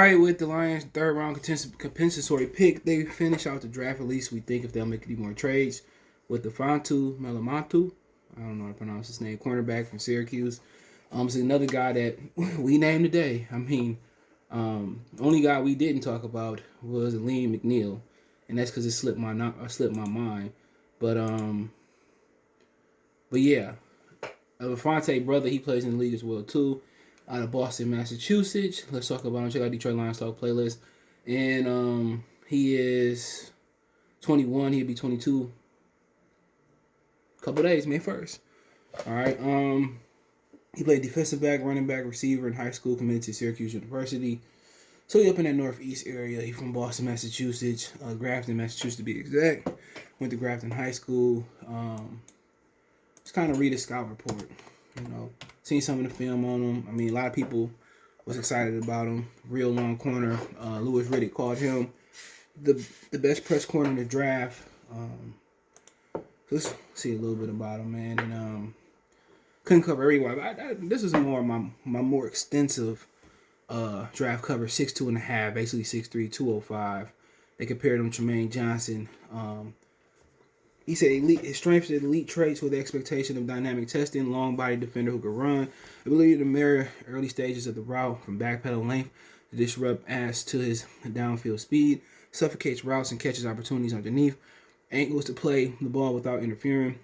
right, with the Lions' third round compensatory pick, they finish out the draft. At least we think if they'll make any more trades with the Ifeatu Melifonwu. I don't know how to pronounce his name. Cornerback from Syracuse. It's another guy that we named today. I mean, only guy we didn't talk about was Liam McNeil, and that's because it slipped my mind. But yeah, Fonte brother, he plays in the league as well too, out of Boston, Massachusetts. Let's talk about him. Check out Detroit Lions Talk playlist, and he is 21. He'll be 22. Couple days, May 1st. All right. He played defensive back, running back, receiver in high school. Committed to Syracuse University. So he up in that northeast area. He from Boston, Massachusetts, Grafton, Massachusetts to be exact. Went to Grafton High School. Just kind of read a scout report. Seen some of the film on him. I mean, a lot of people was excited about him. Real long corner. Louis Riddick called him the best press corner in the draft. Let's see a little bit about him, man. And couldn't cover everyone. This is more my more extensive draft cover. 6'2.5", basically 6'3", 205. They compared him to Tremaine Johnson. He said his strengths and elite traits with the expectation of dynamic testing, long body defender who can run, ability to mirror early stages of the route from backpedal length to disrupt adds to his downfield speed, suffocates routes and catches opportunities underneath, angles to play the ball without interfering,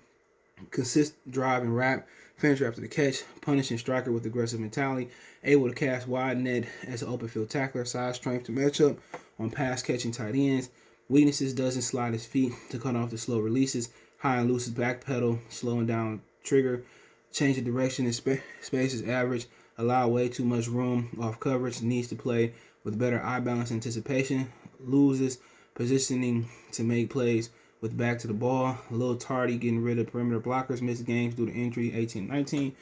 consistent drive and wrap, finisher after the catch, punishing striker with aggressive mentality, able to cast wide net as an open field tackler, size strength to match up on pass catching tight ends. Weaknesses: doesn't slide his feet to cut off the slow releases, high and loose back pedal, slowing down trigger, change the direction and space is average, allow way too much room off coverage, needs to play with better eye balance anticipation, loses positioning to make plays with back to the ball, a little tardy getting rid of perimeter blockers, missed games due to injury 18-19.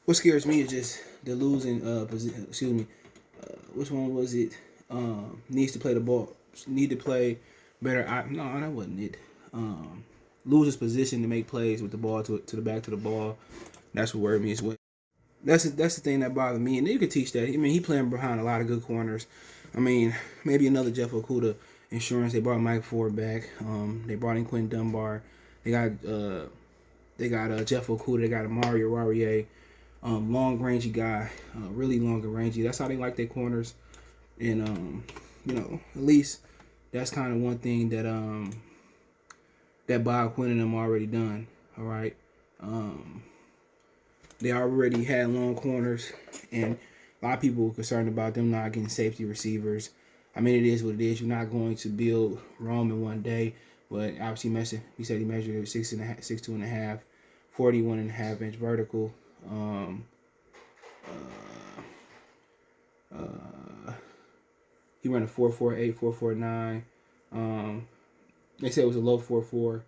What scares me is just the losing position. Which one was it? Needs to play the ball. Need to play better. No, that wasn't it. Loses position to make plays with the ball to the back to the ball. That's what worried me as well. That's the thing that bothered me, and you could teach that. I mean, he playing behind a lot of good corners. I mean, maybe another Jeff Okudah insurance. They brought Mike Ford back. They brought in Quentin Dunbar. They got Jeff Okudah. They got Amari Oruwariye. Long rangey guy, really long and rangy. That's how they like their corners, and at least that's kind of one thing that Bob Quinn and them already done. All right, they already had long corners, and a lot of people were concerned about them not getting safety receivers. I mean, it is what it is. You're not going to build Rome in one day, but obviously he said he measured it 6'2.5", 41.5 inch vertical. He ran a 4.48, 4.49. They said it was a low 4.4.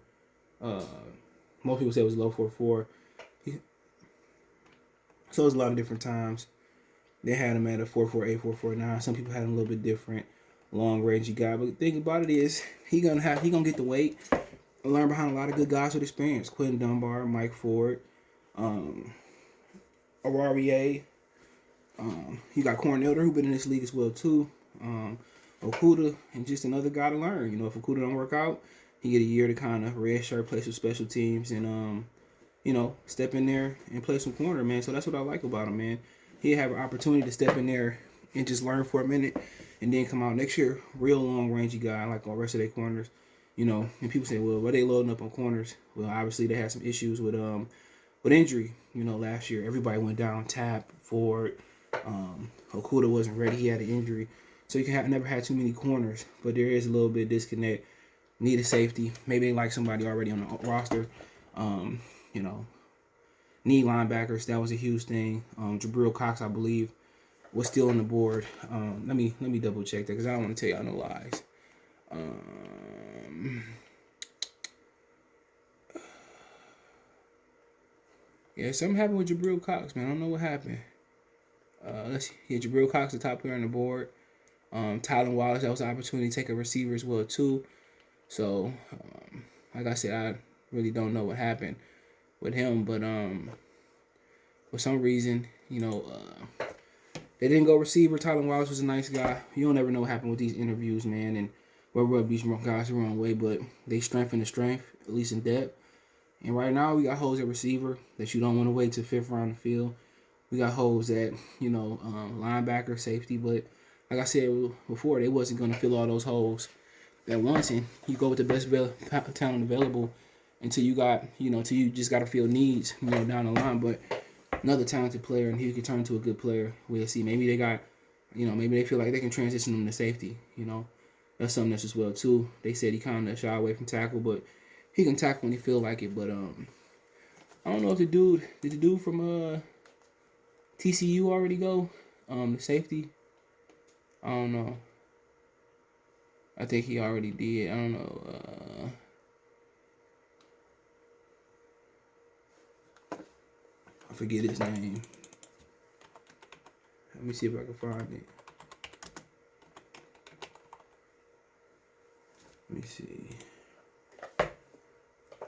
Most people say it was a low 4.4. So it was a lot of different times. They had him at a 4.48, 4.49. Some people had him a little bit different, long rangey guy. But the thing about it is, he gonna get the weight. Learn behind a lot of good guys with experience. Quentin Dunbar, Mike Ford, Oruwariye. You got Cornelder, who been in this league as well too. Okudah, and just another guy to learn. If Okudah don't work out, he get a year to kind of red shirt, play some special teams, and step in there and play some corner, man. So that's what I like about him, man. He'll have an opportunity to step in there and just learn for a minute, and then come out next year, real long rangey guy like all the rest of their corners. And people say, well, why they loading up on corners? Well, obviously they had some issues with injury. Last year everybody went down. Tap, Ford, Okudah wasn't ready. He had an injury. So you never had too many corners, but there is a little bit of disconnect. Need a safety. Maybe they like somebody already on the roster. Need linebackers. That was a huge thing. Jabril Cox, I believe, was still on the board. Let me double check that because I don't want to tell y'all no lies. Yeah, something happened with Jabril Cox, man. I don't know what happened. Let's see. Yeah, Jabril Cox, the top player on the board. Tylen Wallace, that was an opportunity to take a receiver as well too. So, like I said, I really don't know what happened with him, but for some reason, They didn't go receiver. Tylan Wallace was a nice guy. You don't ever know what happened with these interviews, man, and where rub these guys the wrong way. But they strengthen the strength, at least in depth. And right now, we got holes at receiver that you don't want to wait to 5th round to fill. We got holes at, linebacker, safety. But like I said before, they wasn't going to fill all those holes at once. And you go with the best talent available until you got, until you just got to fill needs, down the line. But another talented player, and he could turn into a good player. We'll see. Maybe they got, maybe they feel like they can transition him to safety. That's something that's as well too. They said he kind of shy away from tackle, but he can tackle when he feel like it. But I don't know if the dude from TCU already go, the safety. I don't know. I think he already did. I don't know. I forget his name. Let me see if I can find it. Let me see.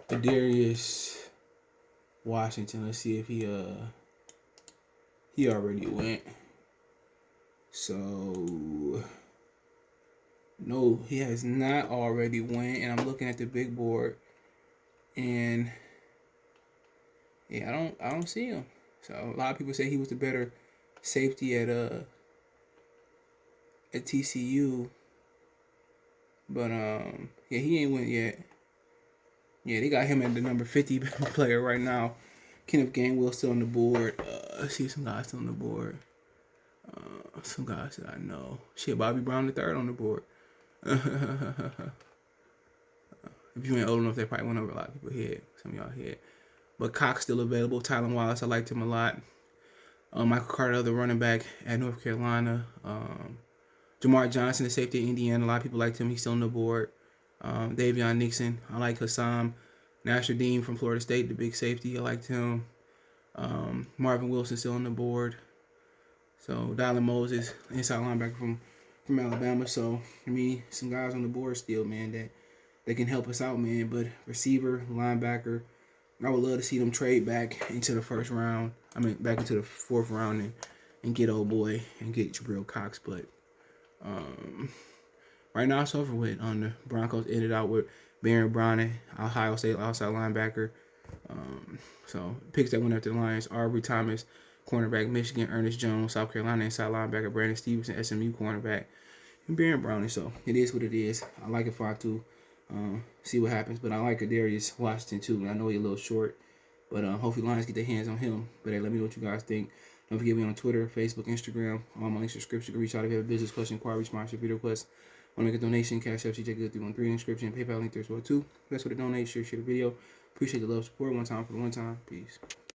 Darius Washington. Let's see if he already went. So no, he has not already went. And I'm looking at the big board, and yeah, I don't see him. So a lot of people say he was the better safety at TCU, but yeah, he ain't went yet. Yeah, they got him at the number 50 player right now. Kenneth Gainwell still on the board. I see some guys still on the board. Some guys that I know. Shit, Bobby Brown the third on the board. If you ain't old enough, they probably went over a lot of people head. Some of y'all head. But Cox still available. Tylan Wallace, I liked him a lot. Michael Carter, the running back at North Carolina. Jamar Johnson, the safety at Indiana. A lot of people liked him. He's still on the board. Davion Nixon. I like Hassam Nasruddin from Florida State, the big safety. I liked him. Marvin Wilson still on the board. So Dylan Moses, inside linebacker from Alabama. So some guys on the board still, man, that they can help us out, man. But receiver, linebacker, I would love to see them trade back into the first round. Back into the 4th round and get old boy and get Jabril Cox. But right now it's over with. The Broncos ended out with Baron Browning, Ohio State outside linebacker. So picks that went after the Lions: Arbery Thomas, cornerback, Michigan; Ernest Jones, South Carolina, inside linebacker; Brandon Stevenson, SMU cornerback; and Baron Browning. So it is what it is. I like Ifeatu. See what happens, but I like Darius Washington too. I know he's a little short, but hopefully Lions get their hands on him. But hey, let me know what you guys think. Don't forget me on Twitter, Facebook, Instagram. All my links are description. You can reach out if you have a business question, inquiry, sponsor, video request. Want to make a donation? Cash App, CJ313 in the description. PayPal link there as well too. That's what the donate. Share the video. Appreciate the love, support. One time for the one time. Peace.